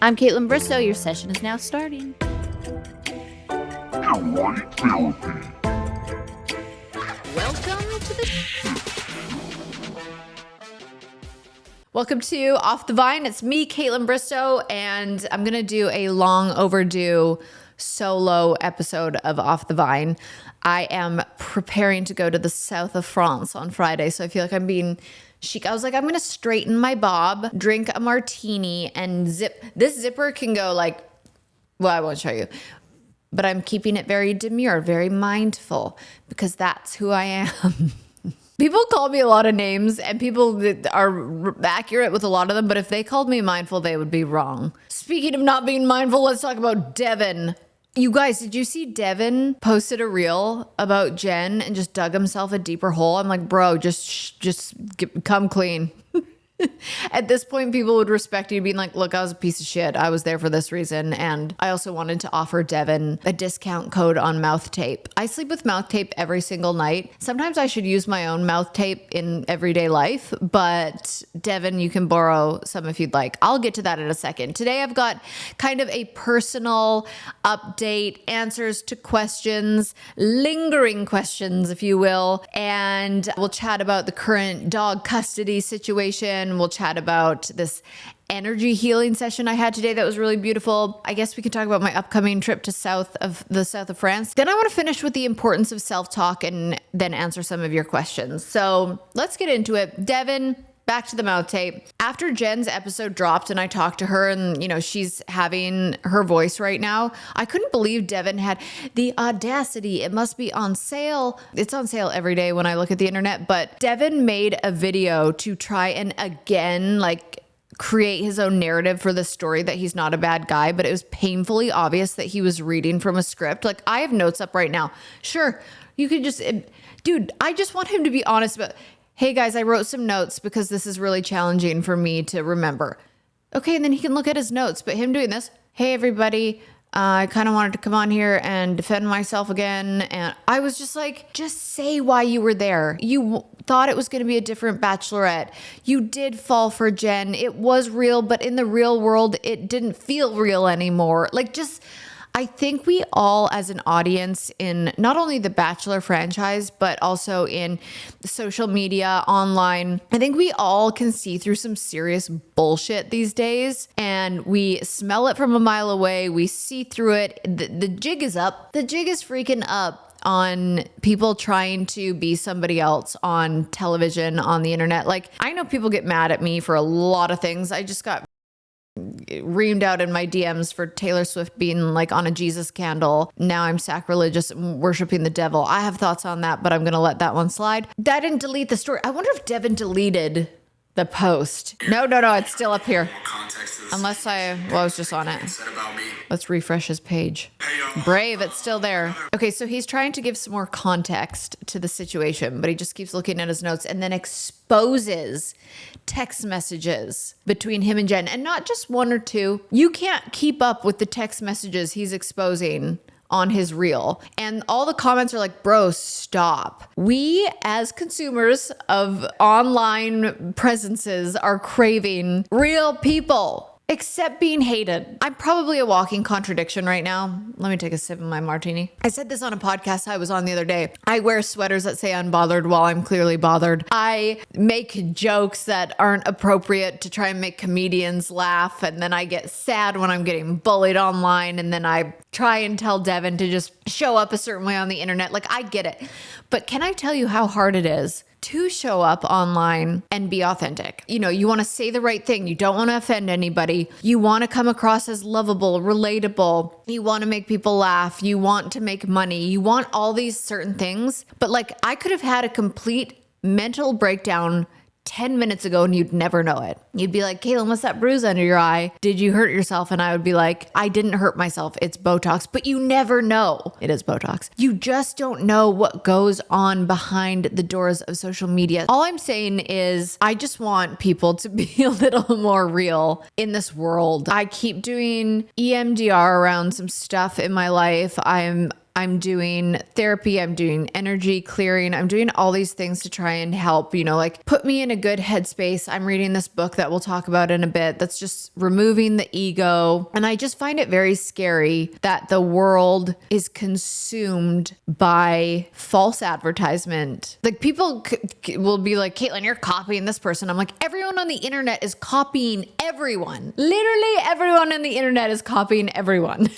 I'm Kaitlyn Bristowe. Your session is now starting. Welcome to Off the Vine. It's me, Kaitlyn Bristowe, and I'm going to do a long overdue solo episode of Off the Vine. I am preparing to go to the south of France on Friday, so I feel like I'm being chic. I was like, I'm going to straighten my bob, drink a martini, and zip. This zipper can go like, well, I won't show you, but I'm keeping it very demure, very mindful, because that's who I am. People call me a lot of names, and people that are accurate with a lot of them, but if they called me mindful, they would be wrong. Speaking of not being mindful, let's talk about Devin. You guys, did you see Devin posted a reel about Jen and just dug himself a deeper hole? I'm like, bro, just come clean. At this point, people would respect you being like, look, I was a piece of shit. I was there for this reason. And I also wanted to offer Devin a discount code on mouth tape. I sleep with mouth tape every single night. Sometimes I should use my own mouth tape in everyday life, but Devin, you can borrow some if you'd like. I'll get to that in a second. Today, I've got kind of a personal update, answers to questions, lingering questions, if you will. And we'll chat about the current dog custody situation. We'll chat about this energy healing session I had today that was really beautiful. I guess we could talk about my upcoming trip to south of France. Then I want to finish with the importance of self-talk and then answer some of your questions. So let's get into it. Devin, back to the mouth tape. After Jen's episode dropped and I talked to her and, she's having her voice right now, I couldn't believe Devin had the audacity. It must be on sale. It's on sale every day when I look at the internet, but Devin made a video to try and again, create his own narrative for the story that he's not a bad guy, but it was painfully obvious that he was reading from a script. I have notes up right now. Sure, you could just, dude, I just want him to be honest about, hey guys, I wrote some notes because this is really challenging for me to remember. Okay, and then he can look at his notes, but him doing this, hey everybody, I kind of wanted to come on here and defend myself again. And I was just like, just say why you were there. You thought it was going to be a different bachelorette. You did fall for Jen. It was real, but in the real world, it didn't feel real anymore. I think we all as an audience in not only the Bachelor franchise, but also in social media, online, I think we all can see through some serious bullshit these days, and we smell it from a mile away. We see through it. The jig is up. The jig is freaking up on people trying to be somebody else on television, on the internet. I know people get mad at me for a lot of things. I just got reamed out in my DMs for Taylor Swift being on a Jesus candle. Now I'm sacrilegious and worshiping the devil. I have thoughts on that, but I'm going to let that one slide. That didn't delete the story. I wonder if Devin deleted the post. No, it's still up here. Unless I was just on it. Let's refresh his page. Brave, it's still there. Okay, so he's trying to give some more context to the situation, but he just keeps looking at his notes and then exposes text messages between him and Jen. And not just one or two. You can't keep up with the text messages he's exposing on his reel. And all the comments are like, bro, stop. We as consumers of online presences are craving real people. Except being hated. I'm probably a walking contradiction right now. Let me take a sip of my martini. I said this on a podcast I was on the other day. I wear sweaters that say unbothered while I'm clearly bothered. I make jokes that aren't appropriate to try and make comedians laugh. And then I get sad when I'm getting bullied online. And then I try and tell Devin to just show up a certain way on the internet. I get it. But can I tell you how hard it is to show up online and be authentic? You want to say the right thing. You don't want to offend anybody. You want to come across as lovable, relatable. You want to make people laugh. You want to make money. You want all these certain things. But I could have had a complete mental breakdown 10 minutes ago and you'd never know it. You'd be like, Kaitlyn, what's that bruise under your eye? Did you hurt yourself? And I would be like, I didn't hurt myself. It's Botox. But you never know. It is Botox. You just don't know what goes on behind the doors of social media. All I'm saying is I just want people to be a little more real in this world. I keep doing EMDR around some stuff in my life. I'm I'm doing therapy, I'm doing energy clearing, I'm doing all these things to try and help, like put me in a good headspace. I'm reading this book that we'll talk about in a bit that's just removing the ego. And I just find it very scary that the world is consumed by false advertisement. Like people will be like, Kaitlyn, you're copying this person. I'm like, everyone on the internet is copying everyone. Literally everyone on the internet is copying everyone.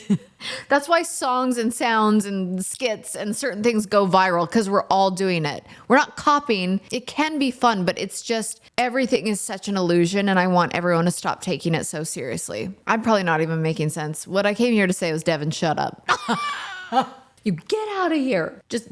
That's why songs and sounds and skits and certain things go viral, because we're all doing it. We're not copying. It can be fun, but it's just everything is such an illusion, and I want everyone to stop taking it so seriously. I'm probably not even making sense. What I came here to say was, Devin, shut up. You get out of here. Just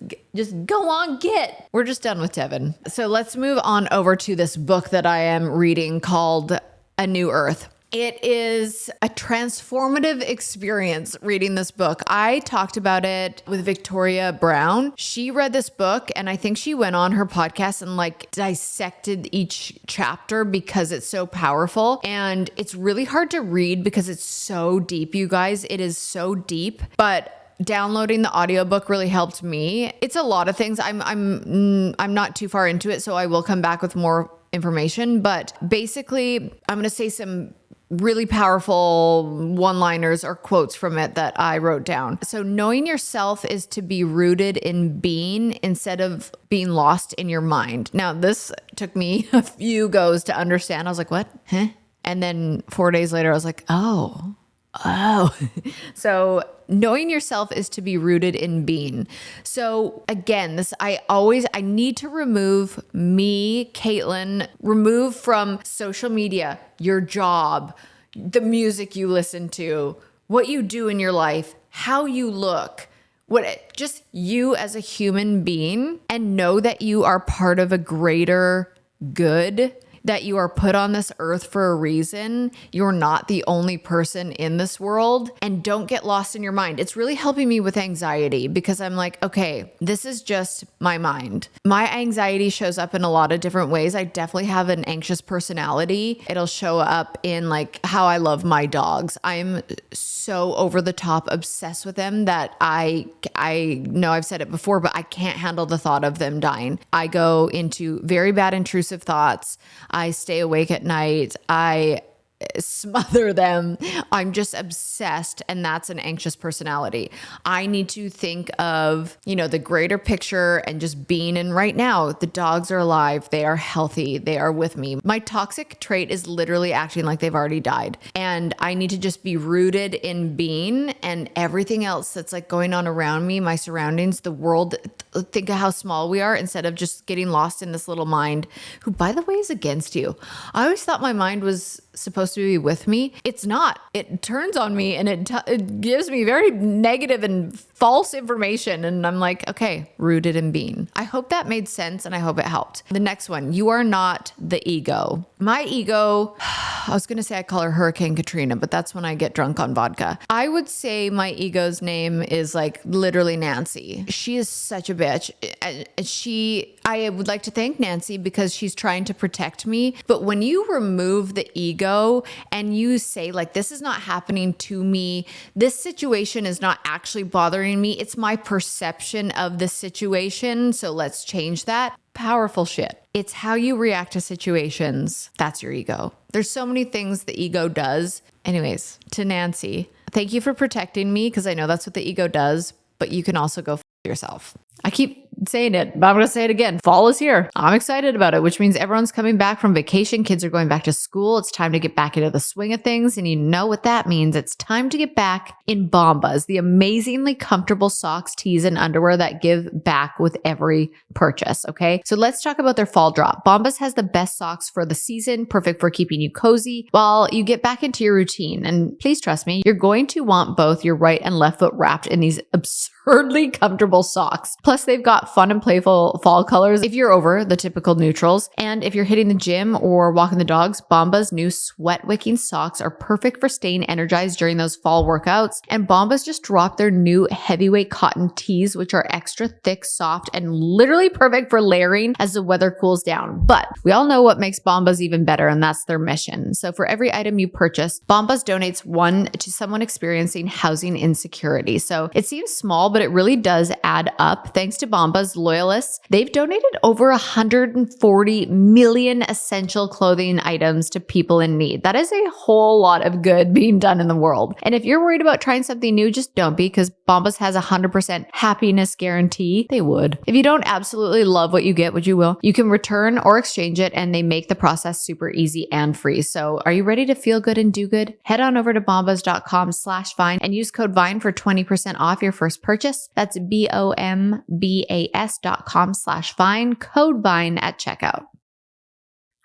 go on, get. We're just done with Devin. So let's move on over to this book that I am reading called A New Earth. It is a transformative experience reading this book. I talked about it with Victoria Brown. She read this book, and I think she went on her podcast and like dissected each chapter because it's so powerful. And it's really hard to read because it's so deep, you guys. It is so deep, but downloading the audiobook really helped me. It's a lot of things. I'm not too far into it, so I will come back with more information. But basically, I'm going to say some really powerful one-liners or quotes from it that I wrote down. So knowing yourself is to be rooted in being instead of being lost in your mind. Now, this took me a few goes to understand. I was like, what? Huh? And then 4 days later, I was like, oh. So knowing yourself is to be rooted in being. So again, I need to remove me, Kaitlyn, remove from social media, your job, the music you listen to, what you do in your life, how you look, just you as a human being, and know that you are part of a greater good, that you are put on this earth for a reason. You're not the only person in this world, and don't get lost in your mind. It's really helping me with anxiety because I'm like, okay, this is just my mind. My anxiety shows up in a lot of different ways. I definitely have an anxious personality. It'll show up in like how I love my dogs. I'm so over the top obsessed with them that I know I've said it before, but I can't handle the thought of them dying. I go into very bad intrusive thoughts. I stay awake at night. I smother them. I'm just obsessed, and that's an anxious personality. I need to think of, the greater picture and just being in right now. The dogs are alive. They are healthy. They are with me. My toxic trait is literally acting like they've already died. And I need to just be rooted in being, and everything else that's like going on around me, my surroundings, the world. Think of how small we are instead of just getting lost in this little mind, who, by the way, is against you. I always thought my mind was supposed to be with me. It's not. It turns on me, and it gives me very negative and false information. And I'm like, okay, rooted in being. I hope that made sense, and I hope it helped. The next one, you are not the ego. My ego, I was going to say I call her Hurricane Katrina, but that's when I get drunk on vodka. I would say my ego's name is like literally Nancy. She is such a bitch. I would like to thank Nancy because she's trying to protect me. But when you remove the ego and you say like, this is not happening to me, this situation is not actually bothering me, it's my perception of the situation, so let's change that. Powerful shit. It's how you react to situations. That's your ego. There's so many things the ego does. Anyways, to Nancy, thank you for protecting me, because I know that's what the ego does, but you can also go yourself. I keep saying it, but I'm going to say it again. Fall is here. I'm excited about it, which means everyone's coming back from vacation. Kids are going back to school. It's time to get back into the swing of things. And you know what that means. It's time to get back in Bombas, the amazingly comfortable socks, tees, and underwear that give back with every purchase. Okay. So let's talk about their fall drop. Bombas has the best socks for the season, perfect for keeping you cozy while you get back into your routine. And please trust me, you're going to want both your right and left foot wrapped in these absurdly comfortable socks. Plus, they've got fun and playful fall colors if you're over the typical neutrals. And if you're hitting the gym or walking the dogs, Bombas' new sweat wicking socks are perfect for staying energized during those fall workouts. And Bombas just dropped their new heavyweight cotton tees, which are extra thick, soft, and literally perfect for layering as the weather cools down. But we all know what makes Bombas even better, and that's their mission. So for every item you purchase, Bombas donates one to someone experiencing housing insecurity. So it seems small, but it really does add up. Thanks to Bombas loyalists, they've donated over 140 million essential clothing items to people in need. That is a whole lot of good being done in the world. And if you're worried about trying something new, just don't be, because Bombas has a 100% happiness guarantee. They would. If you don't absolutely love what you get, which you will, you can return or exchange it, and they make the process super easy and free. So are you ready to feel good and do good? Head on over to bombas.com/Vine and use code VINE for 20% off your first purchase. That's BOMBAS.com/Vine, code VINE at checkout.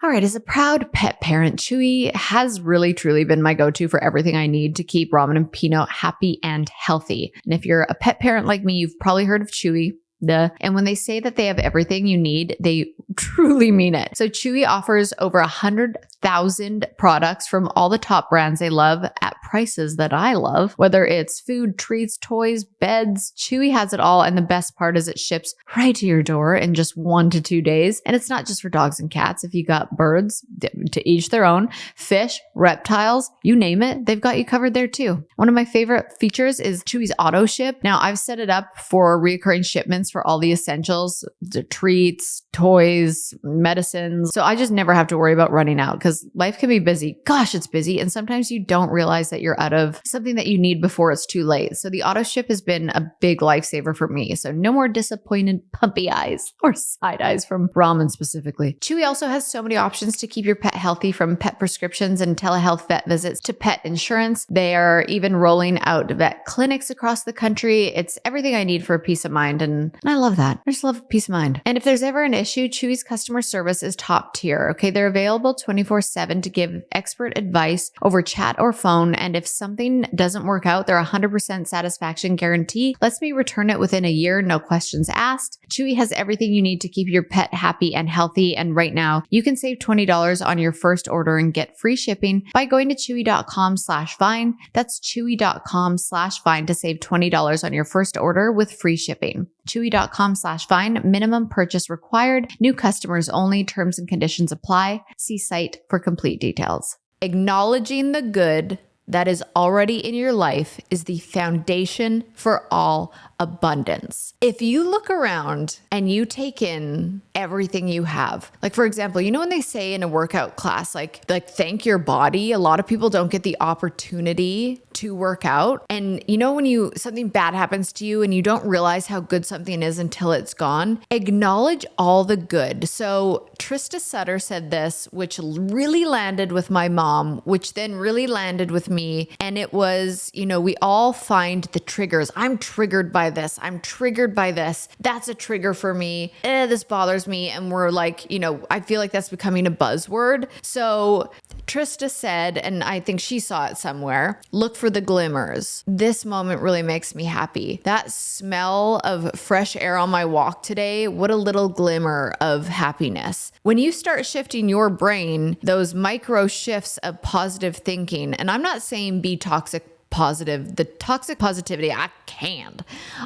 All right, as a proud pet parent, Chewy has really truly been my go-to for everything I need to keep Ramen and Pinot happy and healthy. And if you're a pet parent like me, you've probably heard of Chewy. And when they say that they have everything you need, they truly mean it. So Chewy offers over 100,000 products from all the top brands they love at prices that I love. Whether it's food, treats, toys, beds, Chewy has it all. And the best part is it ships right to your door in just 1 to 2 days. And it's not just for dogs and cats. If you got birds, to each their own, fish, reptiles, you name it, they've got you covered there too. One of my favorite features is Chewy's auto ship. Now I've set it up for recurring shipments for all the essentials, the treats, toys, medicines. So I just never have to worry about running out, because life can be busy. Gosh, it's busy. And sometimes you don't realize that you're out of something that you need before it's too late. So the auto ship has been a big lifesaver for me. So no more disappointed puppy eyes or side eyes from ramen specifically. Chewy also has so many options to keep your pet healthy, from pet prescriptions and telehealth vet visits to pet insurance. They are even rolling out vet clinics across the country. It's everything I need for peace of mind. And I love that. I just love peace of mind. And if there's ever an issue, Chewy's customer service is top tier. Okay, they're available 24/7 to give expert advice over chat or phone. And if something doesn't work out, their 100% satisfaction guarantee lets me return it within a year, no questions asked. Chewy has everything you need to keep your pet happy and healthy. And right now, you can save $20 on your first order and get free shipping by going to chewy.com/Vine. That's chewy.com/Vine to save $20 on your first order with free shipping. Chewy.com/Vine. Minimum purchase required. New customers only. Terms and conditions apply. See site for complete details. Acknowledging the good that is already in your life is the foundation for all abundance. If you look around and you take in everything you have, like for example, you know when they say in a workout class, like thank your body, a lot of people don't get the opportunity to work out. And you know when something bad happens to you and you don't realize how good something is until it's gone, acknowledge all the good. So Trista Sutter said this, which really landed with my mom, which then really landed with me. And it was, we all find the triggers. I'm triggered by this. I'm triggered by this. That's a trigger for me. This bothers me. And we're like, I feel like that's becoming a buzzword. So Trista said, and I think she saw it somewhere, look for the glimmers. This moment really makes me happy. That smell of fresh air on my walk today, what a little glimmer of happiness. When you start shifting your brain, those micro shifts of positive thinking, and I'm not saying be toxic positive. The toxic positivity, I can't.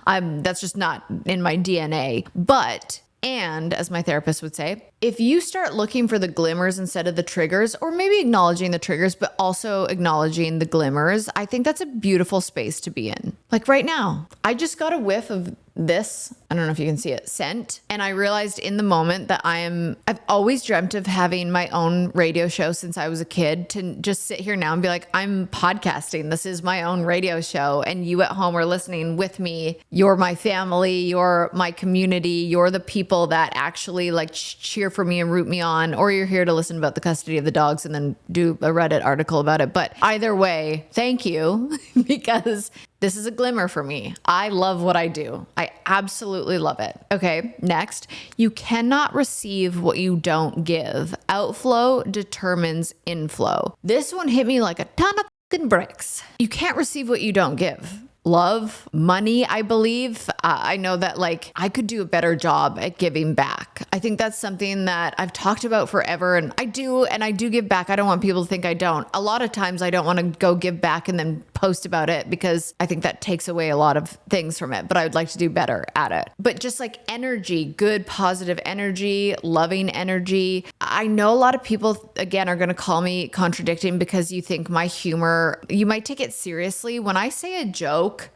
That's just not in my DNA. But, and as my therapist would say, if you start looking for the glimmers instead of the triggers, or maybe acknowledging the triggers, but also acknowledging the glimmers, I think that's a beautiful space to be in. Like right now, I just got a whiff of this, I don't know if you can see it, scent. And I realized in the moment that I've always dreamt of having my own radio show since I was a kid, to just sit here now and be like, I'm podcasting. This is my own radio show. And you at home are listening with me. You're my family. You're my community. You're the people that actually like cheer for me and root me on, or you're here to listen about the custody of the dogs and then do a Reddit article about it. But either way, thank you, because this is a glimmer for me. I love what I do. I absolutely love it. Okay, next. You cannot receive what you don't give. Outflow determines inflow. This one hit me like a ton of fucking bricks. You can't receive what you don't give. Love, money, I believe. I know that like I could do a better job at giving back. I think that's something that I've talked about forever, and I do give back. I don't want people to think I don't. A lot of times I don't want to go give back and then post about it because I think that takes away a lot of things from it, but I would like to do better at it. But just like energy, good, positive energy, loving energy. I know a lot of people, again, are going to call me contradicting because you think my humor, you might take it seriously. When I say a joke,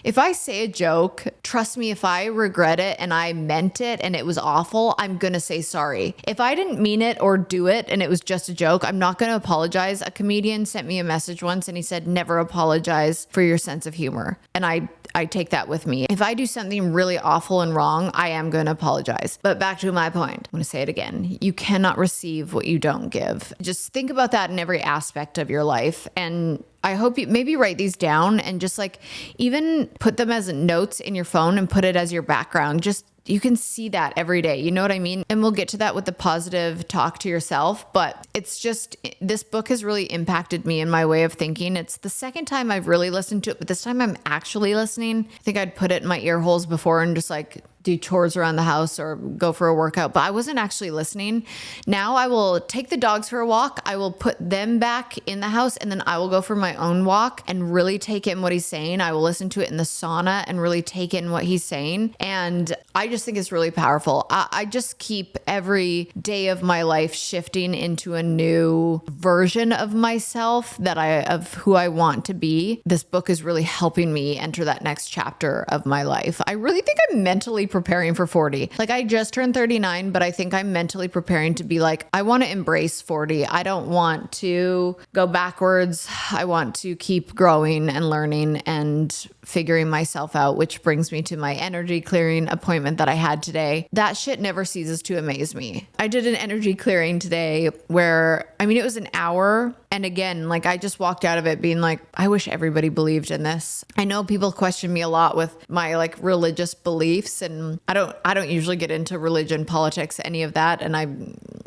if I say a joke, trust me, if I regret it and I meant it and it was awful, I'm going to say sorry. If I didn't mean it or do it and it was just a joke, I'm not going to apologize. A comedian sent me a message once and he said, never apologize for your sense of humor. And I take that with me. If I do something really awful and wrong, I am going to apologize. But back to my point, I'm going to say it again. You cannot receive what you don't give. Just think about that in every aspect of your life. And I hope you maybe write these down and just like even put them as notes in your phone and put it as your background. Just you can see that every day. You know what I mean? And we'll get to that with the positive talk to yourself. But it's just, this book has really impacted me in my way of thinking. It's the second time I've really listened to it, but this time I'm actually listening. I think I'd put it in my ear holes before and just like do chores around the house or go for a workout, but I wasn't actually listening. Now I will take the dogs for a walk. I will put them back in the house and then I will go for my own walk and really take in what he's saying. I will listen to it in the sauna and really take in what he's saying. And I just think it's really powerful. I just keep every day of my life shifting into a new version of myself of who I want to be. This book is really helping me enter that next chapter of my life. I really think I'm mentally preparing for 40. Like I just turned 39, but I think I'm mentally preparing to be like, I want to embrace 40. I don't want to go backwards. I want to keep growing and learning and figuring myself out, which brings me to my energy clearing appointment that I had today. That shit never ceases to amaze me. I did an energy clearing today where, I mean, it was an hour. And again, like I just walked out of it being like, I wish everybody believed in this. I know people question me a lot with my like religious beliefs, and I don't usually get into religion, politics, any of that. And I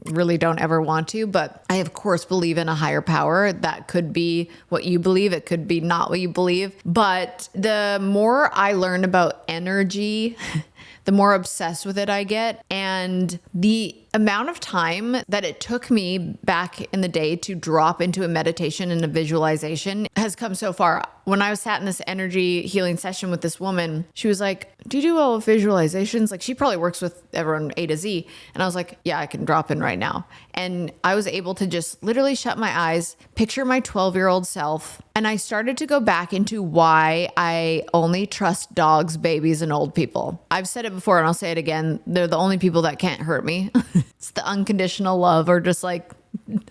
really don't ever want to, but I of course believe in a higher power. That could be what you believe. It could be not what you believe. But the more I learn about energy, the more obsessed with it I get. And the amount of time that it took me back in the day to drop into a meditation and a visualization has come so far. When I was sat in this energy healing session with this woman, she was like, do you do all visualizations? Like she probably works with everyone A to Z. And I was like, yeah, I can drop in right now. And I was able to just literally shut my eyes, picture my 12-year-old self. And I started to go back into why I only trust dogs, babies, and old people. I've said it before and I'll say it again. They're the only people that can't hurt me. It's the unconditional love, or just like,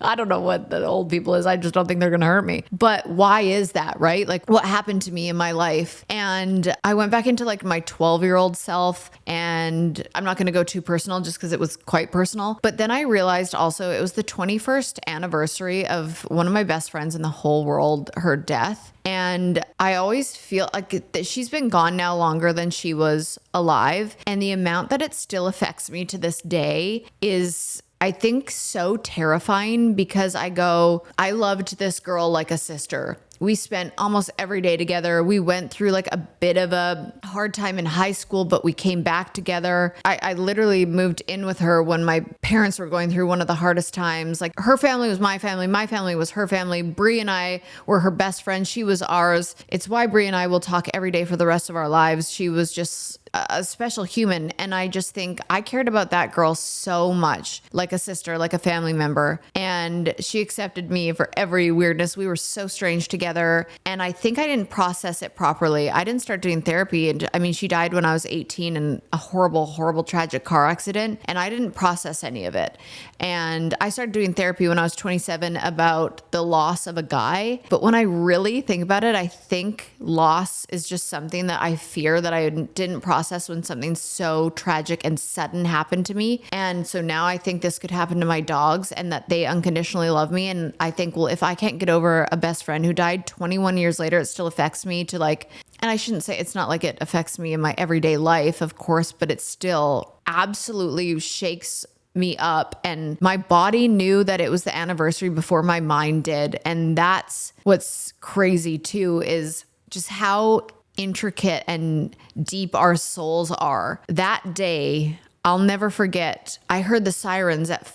I don't know what the old people is. I just don't think they're going to hurt me. But why is that, right? Like what happened to me in my life? And I went back into like my 12-year-old self, and I'm not going to go too personal just because it was quite personal. But then I realized also it was the 21st anniversary of one of my best friends in the whole world, her death. And I always feel like that she's been gone now longer than she was alive. And the amount that it still affects me to this day is, I think, so terrifying, because I loved this girl like a sister. We spent almost every day together. We went through like a bit of a hard time in high school, but we came back together. I literally moved in with her when my parents were going through one of the hardest times. Like her family was my family was her family. Brie and I were her best friends. She was ours. It's why Brie and I will talk every day for the rest of our lives. She was just a special human. And I just think I cared about that girl so much, like a sister, like a family member. And she accepted me for every weirdness. We were so strange together. And I think I didn't process it properly. I didn't start doing therapy. And I mean, she died when I was 18 in a horrible, horrible, tragic car accident. And I didn't process any of it. And I started doing therapy when I was 27 about the loss of a guy. But when I really think about it, I think loss is just something that I fear that I didn't process when something so tragic and sudden happened to me. And so now I think this could happen to my dogs, and that they unconditionally love me. And I think, well, if I can't get over a best friend who died 21 years later, it still affects me to like, and I shouldn't say it's not like it affects me in my everyday life, of course, but it still absolutely shakes me up. And my body knew that it was the anniversary before my mind did. And that's what's crazy too, is just how intricate and deep our souls are. That day, I'll never forget, I heard the sirens at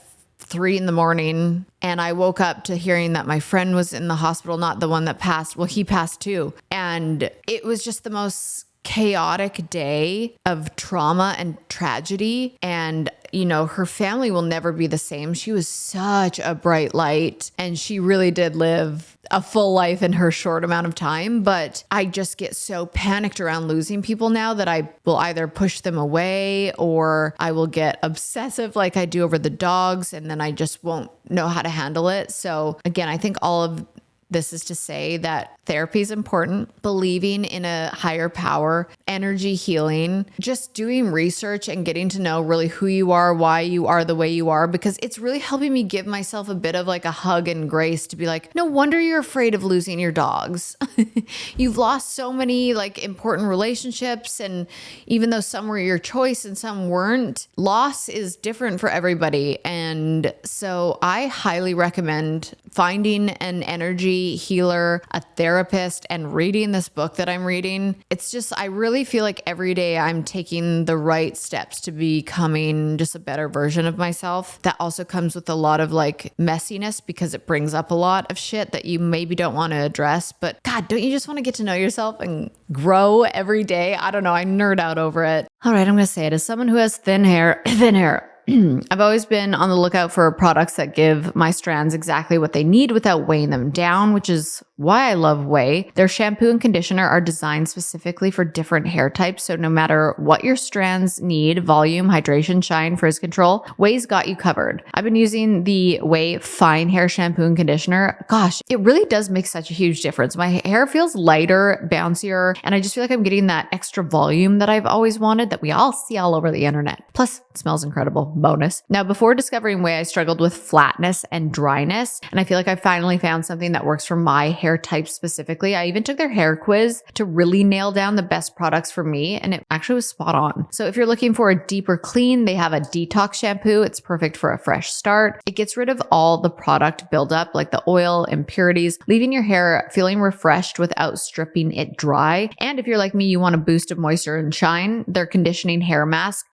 3 a.m. and I woke up to hearing that my friend was in the hospital, not the one that passed. Well, he passed too. And it was just the most chaotic day of trauma and tragedy. And, her family will never be the same. She was such a bright light and she really did live a full life in her short amount of time. But I just get so panicked around losing people now that I will either push them away or I will get obsessive like I do over the dogs. And then I just won't know how to handle it. So again, I think all of this is to say that therapy is important, believing in a higher power, energy healing, just doing research and getting to know really who you are, why you are the way you are, because it's really helping me give myself a bit of like a hug and grace to be like, no wonder you're afraid of losing your dogs. You've lost so many like important relationships. And even though some were your choice and some weren't, loss is different for everybody. And so I highly recommend finding an energy healer, a therapist, and reading this book that I'm reading. It's just, I really feel like every day I'm taking the right steps to becoming just a better version of myself. That also comes with a lot of like messiness because it brings up a lot of shit that you maybe don't want to address. But God, don't you just want to get to know yourself and grow every day? I don't know. I nerd out over it. All right, I'm going to say it. As someone who has thin hair, I've always been on the lookout for products that give my strands exactly what they need without weighing them down, which is why I love Ouai. Their shampoo and conditioner are designed specifically for different hair types. So no matter what your strands need, volume, hydration, shine, frizz control, Ouai's got you covered. I've been using the Ouai Fine Hair Shampoo and Conditioner. Gosh, it really does make such a huge difference. My hair feels lighter, bouncier, and I just feel like I'm getting that extra volume that I've always wanted that we all see all over the internet. Plus, it smells incredible. Bonus. Now, before discovering Ouai, I struggled with flatness and dryness, and I feel like I finally found something that works for my hair type specifically. I even took their hair quiz to really nail down the best products for me, and it actually was spot on. So if you're looking for a deeper clean, they have a detox shampoo. It's perfect for a fresh start. It gets rid of all the product buildup, like the oil, impurities, leaving your hair feeling refreshed without stripping it dry. And if you're like me, you want a boost of moisture and shine, their conditioning hair mask,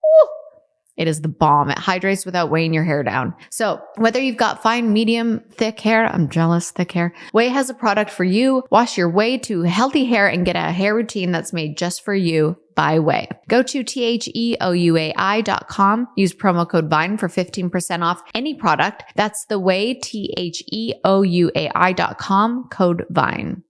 it is the bomb. It hydrates without weighing your hair down. So whether you've got fine, medium, thick hair, I'm jealous, thick hair, Ouai has a product for you. Wash your way to healthy hair and get a hair routine that's made just for you by Ouai. Go to theouai.com. Use promo code VINE for 15% off any product. That's the Ouai, theouai.com, code VINE.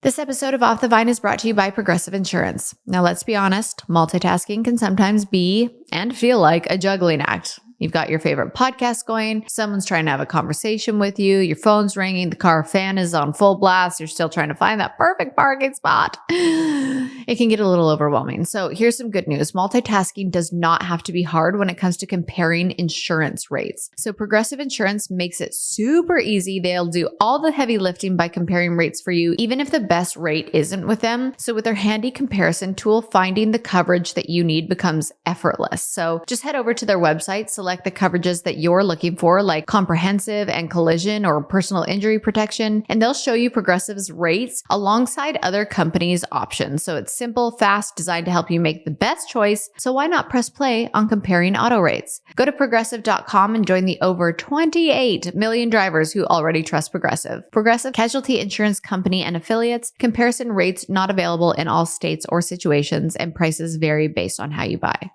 This episode of Off the Vine is brought to you by Progressive Insurance. Now, let's be honest, multitasking can sometimes be and feel like a juggling act. You've got your favorite podcast going, someone's trying to have a conversation with you, your phone's ringing, the car fan is on full blast, you're still trying to find that perfect parking spot. It can get a little overwhelming. So here's some good news. Multitasking does not have to be hard when it comes to comparing insurance rates. So Progressive Insurance makes it super easy. They'll do all the heavy lifting by comparing rates for you, even if the best rate isn't with them. So with their handy comparison tool, finding the coverage that you need becomes effortless. So just head over to their website, select the coverages that you're looking for, like comprehensive and collision or personal injury protection, and they'll show you Progressive's rates alongside other companies' options. So it's simple, fast, designed to help you make the best choice. So why not press play on comparing auto rates? Go to progressive.com and join the over 28 million drivers who already trust Progressive. Progressive Casualty Insurance Company and affiliates. Comparison rates not available in all states or situations, and prices vary based on how you buy.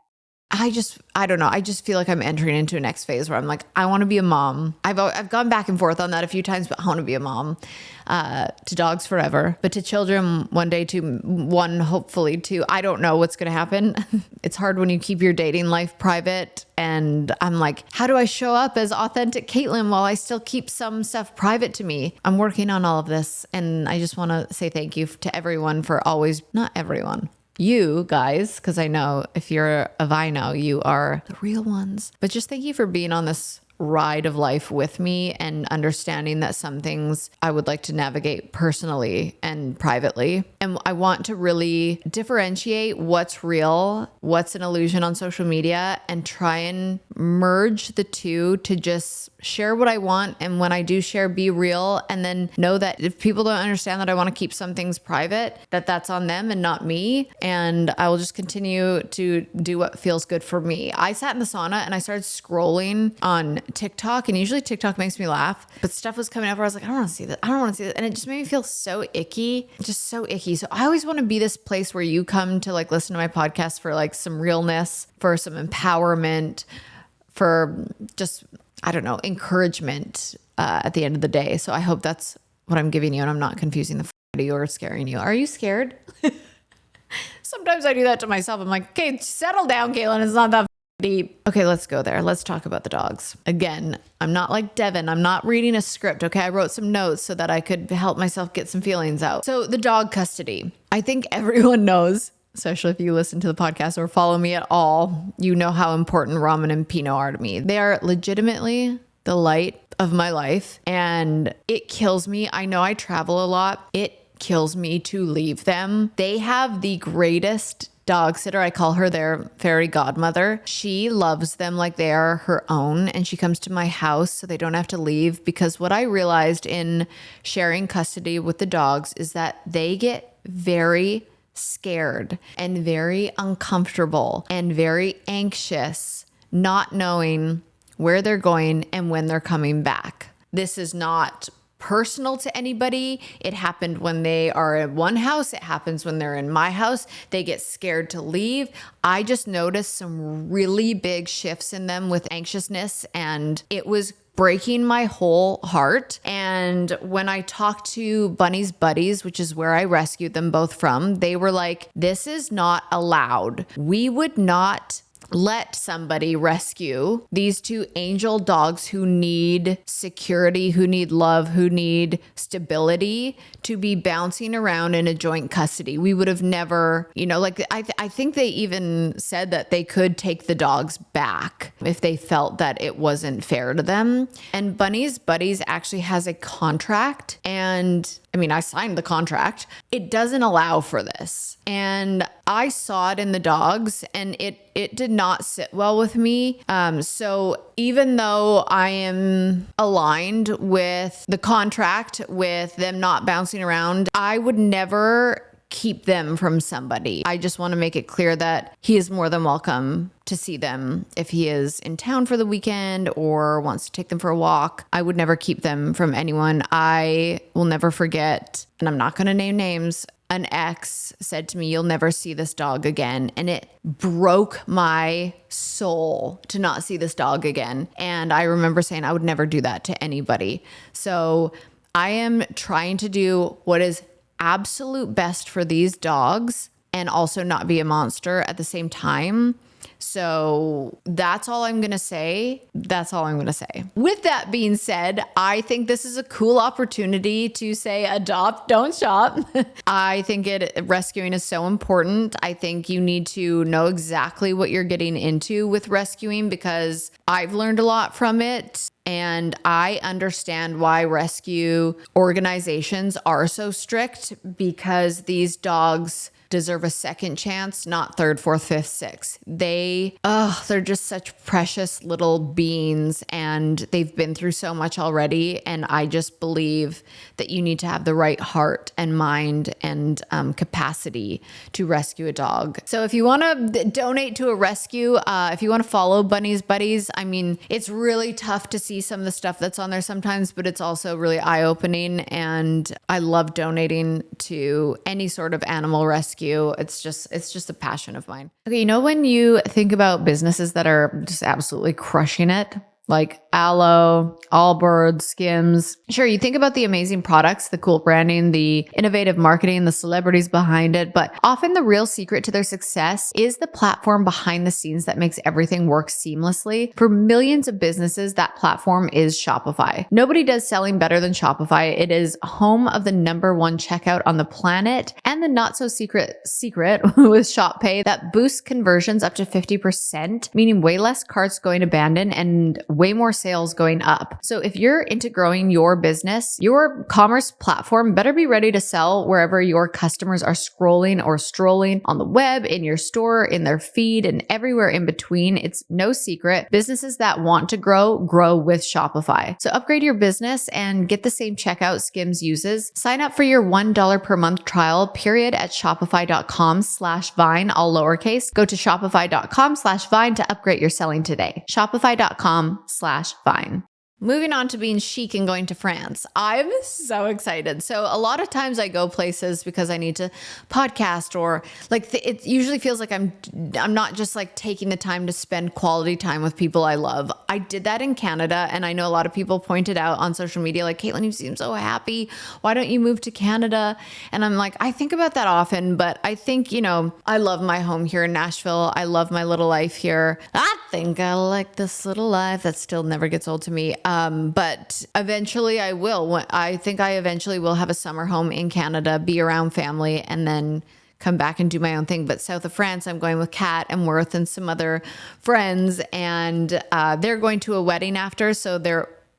I don't know. I just feel like I'm entering into a next phase where I'm like, I want to be a mom. I've gone back and forth on that a few times, but I want to be a mom to dogs forever, but to children one day, to one, hopefully two. I don't know what's going to happen. It's hard when you keep your dating life private. And I'm like, how do I show up as authentic Kaitlyn while I still keep some stuff private to me? I'm working on all of this. And I just want to say thank you to everyone for always, not everyone, you guys, because I know if you're a Vino, you are the real ones. But just thank you for being on this ride of life with me and understanding that some things I would like to navigate personally and privately. And I want to really differentiate what's real, what's an illusion on social media, and try and merge the two to just share what I want. And when I do share, be real. And then know that if people don't understand that I want to keep some things private, that's on them and not me. And I will just continue to do what feels good for me. I sat in the sauna and I started scrolling on TikTok, and usually TikTok makes me laugh, but stuff was coming up where I was like, I don't want to see that. I don't want to see that. And it just made me feel so icky, just so icky. So I always want to be this place where you come to like listen to my podcast for like some realness, for some empowerment, for just, I don't know, encouragement at the end of the day. So I hope that's what I'm giving you, and I'm not confusing the out of you or scaring you. Are you scared? Sometimes I do that to myself. I'm like, okay, settle down, Kaitlyn. It's not that deep. Okay, let's go there. Let's talk about the dogs. Again, I'm not like Devin. I'm not reading a script. Okay, I wrote some notes so that I could help myself get some feelings out. So the dog custody. I think everyone knows, especially if you listen to the podcast or follow me at all, you know how important Ramen and Pinot are to me. They are legitimately the light of my life, and it kills me. I know I travel a lot. It kills me to leave them. They have the greatest dog sitter. I call her their fairy godmother. She loves them like they are her own, and she comes to my house so they don't have to leave, because what I realized in sharing custody with the dogs is that they get very scared and very uncomfortable and very anxious, not knowing where they're going and when they're coming back. This is not personal to anybody. It happened when they are at one house. It happens when they're in my house. They get scared to leave. I just noticed some really big shifts in them with anxiousness, and it was breaking my whole heart. And when I talked to Bunny's buddies, which is where I rescued them both from, they were like, this is not allowed. We would not let somebody rescue these two angel dogs who need security, who need love, who need stability, to be bouncing around in a joint custody. We would have never, like I think they even said that they could take the dogs back if they felt that it wasn't fair to them. And Bunny's buddies actually has a contract, and I signed the contract. It doesn't allow for this. And I saw it in the dogs, and it did not sit well with me. So even though I am aligned with the contract, with them not bouncing around, I would never keep them from somebody. I just want to make it clear that he is more than welcome to see them if he is in town for the weekend or wants to take them for a walk. I would never keep them from anyone. I will never forget, and I'm not going to name names, an ex said to me, "You'll never see this dog again." And it broke my soul to not see this dog again. And I remember saying I would never do that to anybody. So I am trying to do what is absolute best for these dogs and also not be a monster at the same time. So that's all I'm going to say. That's all I'm going to say. With that being said, I think this is a cool opportunity to say adopt, don't shop. I think rescuing is so important. I think you need to know exactly what you're getting into with rescuing, because I've learned a lot from it. And I understand why rescue organizations are so strict, because these dogs deserve a second chance, not third, fourth, fifth, sixth. They're just such precious little beings, and they've been through so much already. And I just believe that you need to have the right heart and mind and capacity to rescue a dog. So if you want to donate to a rescue, if you want to follow Bunny's buddies, it's really tough to see some of the stuff that's on there sometimes, but it's also really eye-opening. And I love donating to any sort of animal rescue. It's just a passion of mine. Okay, when you think about businesses that are just absolutely crushing it, like Aloe, Allbirds, Skims. Sure, you think about the amazing products, the cool branding, the innovative marketing, the celebrities behind it, but often the real secret to their success is the platform behind the scenes that makes everything work seamlessly. For millions of businesses, that platform is Shopify. Nobody does selling better than Shopify. It is home of the #1 checkout on the planet and the not so secret with Shop Pay that boosts conversions up to 50%, meaning way less carts going abandoned and way more sales going up. So if you're into growing your business, your commerce platform better be ready to sell wherever your customers are scrolling or strolling on the web, in your store, in their feed, and everywhere in between. It's no secret. Businesses that want to grow with Shopify. So upgrade your business and get the same checkout Skims uses. Sign up for your $1 per month trial period at shopify.com/vine, all lowercase. Go to shopify.com/vine to upgrade your selling today. Shopify.com/vine. Moving on to being chic and going to France. I'm so excited. So a lot of times I go places because I need to podcast or like it usually feels like I'm not just like taking the time to spend quality time with people I love. I did that in Canada, and I know a lot of people pointed out on social media like, Kaitlyn, you seem so happy. Why don't you move to Canada? And I'm like, I think about that often, but I think, I love my home here in Nashville. I love my little life here. I think I like this little life. That still never gets old to me. But eventually I will. I think I eventually will have a summer home in Canada, be around family, and then come back and do my own thing. But south of France, I'm going with Kat and Worth and some other friends, and they're going to a wedding after. So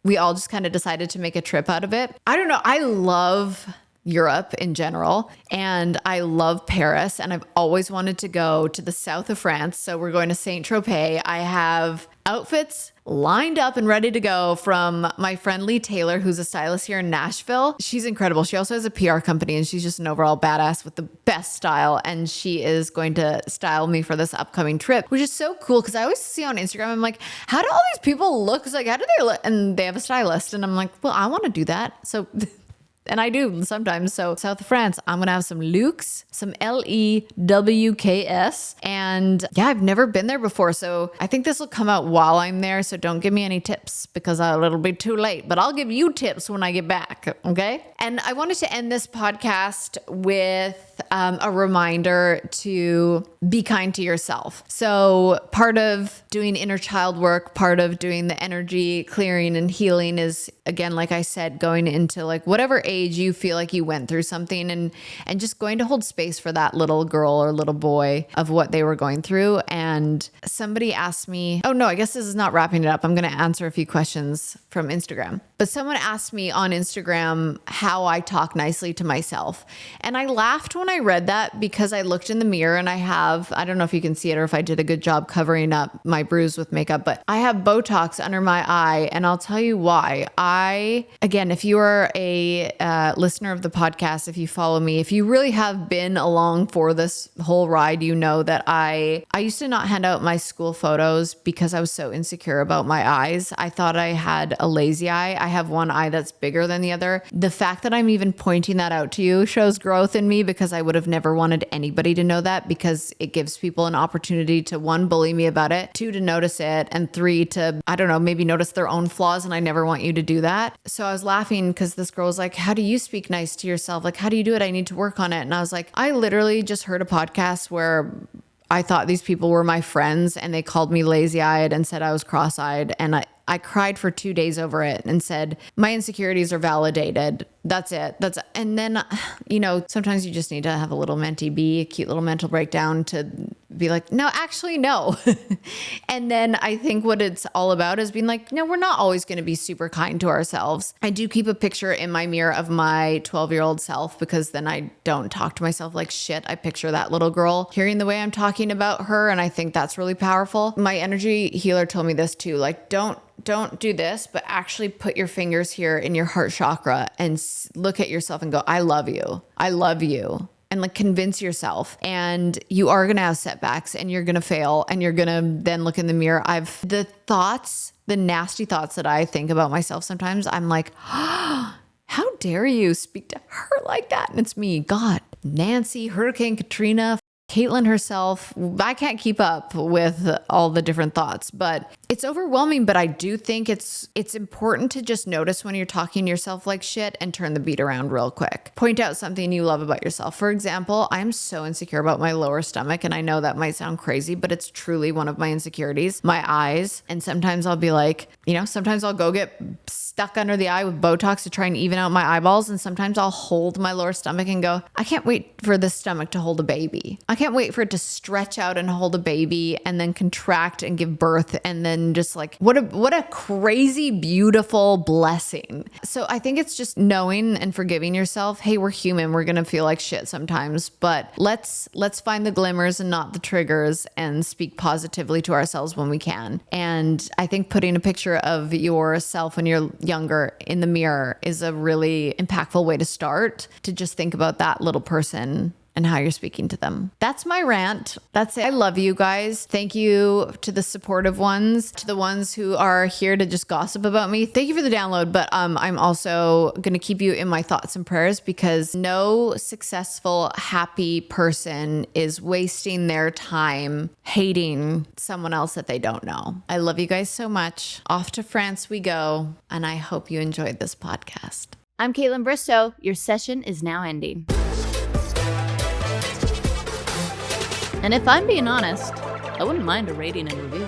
we all just kind of decided to make a trip out of it. I don't know. I love Europe in general, and I love Paris, and I've always wanted to go to the south of France. So we're going to Saint-Tropez. I have outfits lined up and ready to go from my friend Lee Taylor, who's a stylist here in Nashville. She's incredible. She also has a PR company, and she's just an overall badass with the best style. And she is going to style me for this upcoming trip, which is so cool because I always see on Instagram, I'm like, how do all these people look? It's like, how do they look? And they have a stylist. And I'm like, well, I want to do that. So and I do sometimes. So south of France, I'm going to have some Lux, some LEWKS. And yeah, I've never been there before. So I think this will come out while I'm there. So don't give me any tips because it'll be too late. But I'll give you tips when I get back. Okay. And I wanted to end this podcast with a reminder to be kind to yourself. So part of doing inner child work, part of doing the energy clearing and healing is, again, like I said, going into like whatever age you feel like you went through something and just going to hold space for that little girl or little boy of what they were going through. And somebody asked me, oh no, I guess this is not wrapping it up. I'm going to answer a few questions from Instagram. But someone asked me on Instagram how I talk nicely to myself. And I laughed when I read that because I looked in the mirror and I don't know if you can see it or if I did a good job covering up my bruise with makeup, but I have Botox under my eye, and I'll tell you why. Again, if you are a listener of the podcast, if you follow me, if you really have been along for this whole ride, you know that I used to not hand out my school photos because I was so insecure about my eyes. I thought I had a lazy eye. I have one eye that's bigger than the other. The fact that I'm even pointing that out to you shows growth in me because I would have never wanted anybody to know that because it gives people an opportunity to, one, bully me about it, two, to notice it, and three, to, I don't know, maybe notice their own flaws. And I never want you to do that. So I was laughing because this girl was like, how do you speak nice to yourself? Like, how do you do it? I need to work on it. And I was like, I literally just heard a podcast where I thought these people were my friends and they called me lazy-eyed and said I was cross-eyed. And I cried for 2 days over it and said, my insecurities are validated. That's it. And then, sometimes you just need to have a little mentee B, a cute little mental breakdown to be like, no, actually, no. And then I think what it's all about is being like, no, we're not always going to be super kind to ourselves. I do keep a picture in my mirror of my 12-year-old self because then I don't talk to myself like shit. I picture that little girl hearing the way I'm talking about her. And I think that's really powerful. My energy healer told me this too. Like, don't do this, but actually put your fingers here in your heart chakra and look at yourself and go, I love you. I love you. And like convince yourself. And you are going to have setbacks and you're going to fail and you're going to then look in the mirror. The nasty thoughts that I think about myself sometimes, I'm like, oh, how dare you speak to her like that? And it's me, God, Nancy, Hurricane Katrina, Kaitlyn herself. I can't keep up with all the different thoughts, but it's overwhelming. But I do think it's important to just notice when you're talking to yourself like shit and turn the beat around real quick. Point out something you love about yourself. For example, I'm so insecure about my lower stomach, and I know that might sound crazy, but it's truly one of my insecurities, my eyes. And sometimes I'll be like, sometimes I'll go get stuck under the eye with Botox to try and even out my eyeballs. And sometimes I'll hold my lower stomach and go, I can't wait for this stomach to hold a baby. I can't wait for it to stretch out and hold a baby and then contract and give birth and then and just like what a crazy, beautiful blessing. So I think it's just knowing and forgiving yourself. Hey, we're human. We're going to feel like shit sometimes, but let's find the glimmers and not the triggers and speak positively to ourselves when we can. And I think putting a picture of yourself when you're younger in the mirror is a really impactful way to start, to just think about that little person and how you're speaking to them. That's my rant. That's it. I love you guys. Thank you to the supportive ones, to the ones who are here to just gossip about me. Thank you for the download, but I'm also going to keep you in my thoughts and prayers, because no successful, happy person is wasting their time hating someone else that they don't know. I love you guys so much. Off to France we go, and I hope you enjoyed this podcast. I'm Kaitlyn Bristowe. Your session is now ending. And if I'm being honest, I wouldn't mind a rating and review.